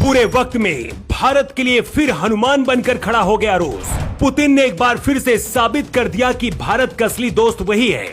बुरे वक्त में भारत के लिए फिर हनुमान बनकर खड़ा हो गया रूस। पुतिन ने एक बार फिर से साबित कर दिया कि भारत का असली दोस्त वही है।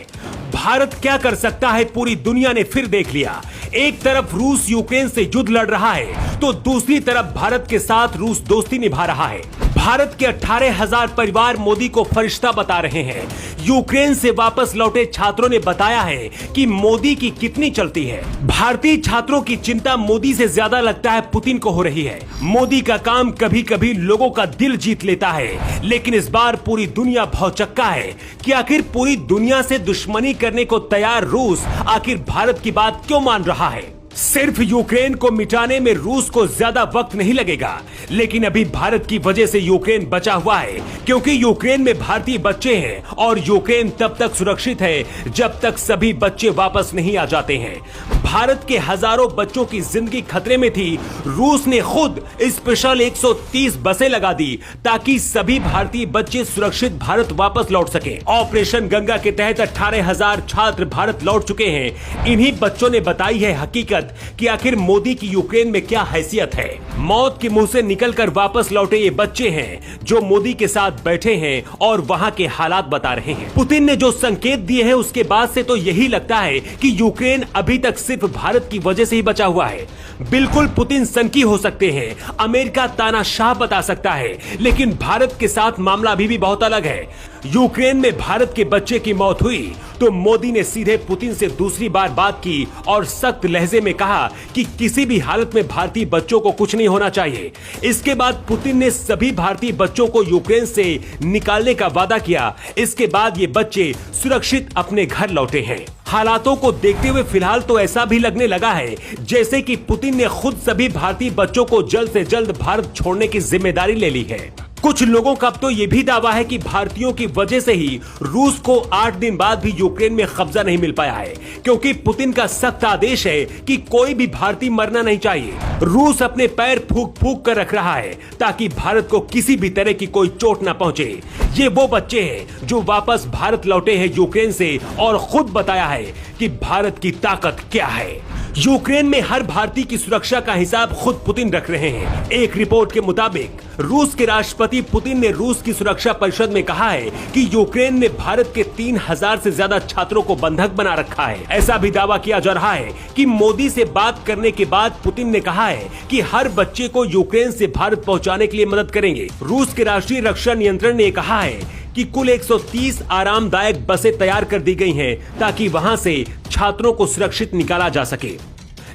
भारत क्या कर सकता है पूरी दुनिया ने फिर देख लिया। एक तरफ रूस यूक्रेन से युद्ध लड़ रहा है तो दूसरी तरफ भारत के साथ रूस दोस्ती निभा रहा है। भारत के 18,000 परिवार मोदी को फरिश्ता बता रहे हैं। यूक्रेन से वापस लौटे छात्रों ने बताया है कि मोदी की कितनी चलती है। भारतीय छात्रों की चिंता मोदी से ज्यादा लगता है पुतिन को हो रही है। मोदी का काम कभी कभी लोगों का दिल जीत लेता है, लेकिन इस बार पूरी दुनिया भौचक्का है कि आखिर पूरी दुनिया से दुश्मनी करने को तैयार रूस आखिर भारत की बात क्यों मान रहा है। सिर्फ यूक्रेन को मिटाने में रूस को ज्यादा वक्त नहीं लगेगा, लेकिन अभी भारत की वजह से यूक्रेन बचा हुआ है, क्योंकि यूक्रेन में भारतीय बच्चे हैं और यूक्रेन तब तक सुरक्षित है जब तक सभी बच्चे वापस नहीं आ जाते हैं। भारत के हजारों बच्चों की जिंदगी खतरे में थी। रूस ने खुद स्पेशल 130 बसें लगा दी ताकि सभी भारतीय बच्चे सुरक्षित भारत वापस लौट सके। ऑपरेशन गंगा के तहत 18,000 छात्र भारत लौट चुके हैं। इन्हीं बच्चों ने बताई है हकीकत कि आखिर मोदी की यूक्रेन में क्या हैसियत है। मौत के मुंह से निकलकर वापस लौटे ये बच्चे हैं जो मोदी के साथ बैठे हैं और वहां के हालात बता रहे हैं। पुतिन ने जो संकेत दिए हैं उसके बाद से तो यही लगता है कि यूक्रेन अभी तक सिर्फ भारत की वजह से ही बचा हुआ है। बिल्कुल पुतिन सनकी हो सकते हैं, अमेरिका तानाशाह बता सकता है, लेकिन भारत के साथ मामला अभी भी बहुत अलग है। यूक्रेन में भारत के बच्चे की मौत हुई तो मोदी ने सीधे पुतिन से दूसरी बार बात की और सख्त लहजे में कहा कि किसी भी हालत में भारतीय बच्चों को कुछ नहीं होना चाहिए। इसके बाद पुतिन ने सभी भारतीय बच्चों को यूक्रेन से निकालने का वादा किया। इसके बाद ये बच्चे सुरक्षित अपने घर लौटे हैं। हालातों को देखते हुए फिलहाल तो ऐसा भी लगने लगा है जैसे कि पुतिन ने खुद सभी भारतीय बच्चों को जल्द से जल्द भारत छोड़ने की जिम्मेदारी ले ली है। कुछ लोगों का अब तो ये भी दावा है कि भारतीयों की वजह से ही रूस को 8 दिन बाद भी यूक्रेन में कब्जा नहीं मिल पाया है, क्योंकि पुतिन का सख्त आदेश है कि कोई भी भारतीय मरना नहीं चाहिए। रूस अपने पैर फूंक फूंक कर रख रहा है ताकि भारत को किसी भी तरह की कोई चोट न पहुंचे। ये वो बच्चे हैं जो वापस भारत लौटे हैं यूक्रेन से और खुद बताया है कि भारत की ताकत क्या है। यूक्रेन में हर भारतीय की सुरक्षा का हिसाब खुद पुतिन रख रहे हैं। एक रिपोर्ट के मुताबिक रूस के राष्ट्रपति पुतिन ने रूस की सुरक्षा परिषद में कहा है कि यूक्रेन में भारत के 3,000 से ज्यादा छात्रों को बंधक बना रखा है। ऐसा भी दावा किया जा रहा है कि मोदी से बात करने के बाद पुतिन ने कहा है कि हर बच्चे को यूक्रेन से भारत पहुंचाने के लिए मदद करेंगे। रूस के राष्ट्रीय रक्षा नियंत्रण ने कहा है कि कुल 130 आरामदायक बसें तैयार कर दी गई हैं ताकि वहां से छात्रों को सुरक्षित निकाला जा सके।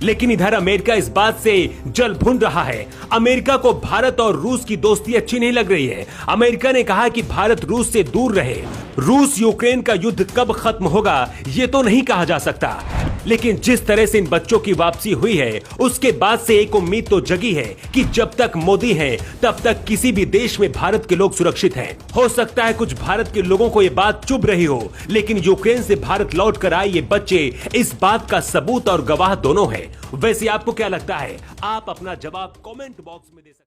लेकिन इधर अमेरिका इस बात से जल भुन रहा है। अमेरिका को भारत और रूस की दोस्ती अच्छी नहीं लग रही है। अमेरिका ने कहा कि भारत रूस से दूर रहे। रूस यूक्रेन का युद्ध कब खत्म होगा ये तो नहीं कहा जा सकता, लेकिन जिस तरह से इन बच्चों की वापसी हुई है उसके बाद से एक उम्मीद तो जगी है कि जब तक मोदी है तब तक किसी भी देश में भारत के लोग सुरक्षित हैं। हो सकता है कुछ भारत के लोगों को ये बात चुभ रही हो, लेकिन यूक्रेन से भारत लौट कर आए ये बच्चे इस बात का सबूत और गवाह दोनों हैं। वैसे आपको क्या लगता है? आप अपना जवाब कमेंट बॉक्स में दे सकते हैं।